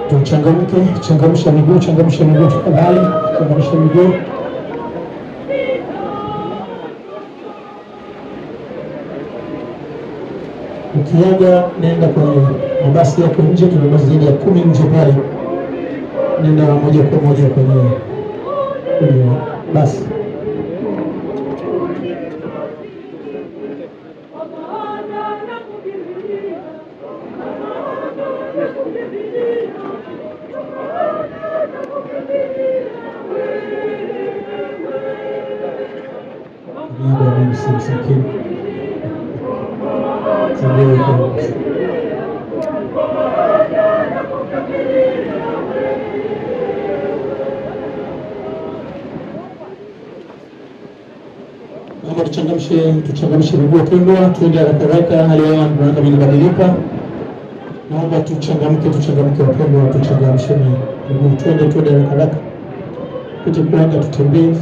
Tuchangamke, changamsha miguu tafadhali, changamsha miguu. Ukiaga nenda kwenye mabasi yako nje, tuna basi zaidi ya 10 nje pale, nenda moja kwa moja kwenye basi. Naomba tuchangamshe miguu pendwa, tuende haraka, hali ya hewa inabadilika. Naomba tuchangamke wapendwa, tuchangamshe miguu, twende haraka, kuenda tutembee.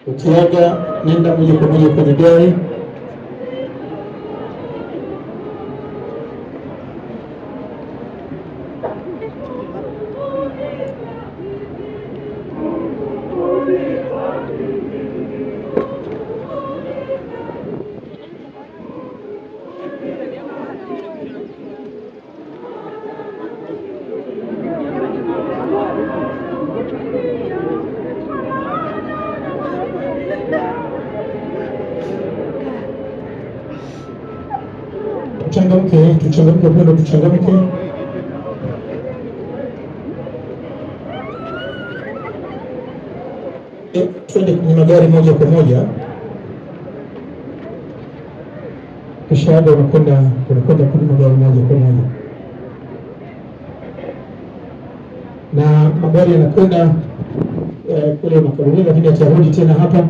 Ukiaga nenda moja kwa moja kwenye gari. Tuchangamke pendo, tuchangamke. Twende kwenye magari moja kwa moja, kisha hapo unakwenda kwenye magari moja kwa moja, na magari yanakwenda kule Makaluni, lakini atarudi tena hapa,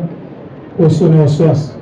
usio na wasiwasi.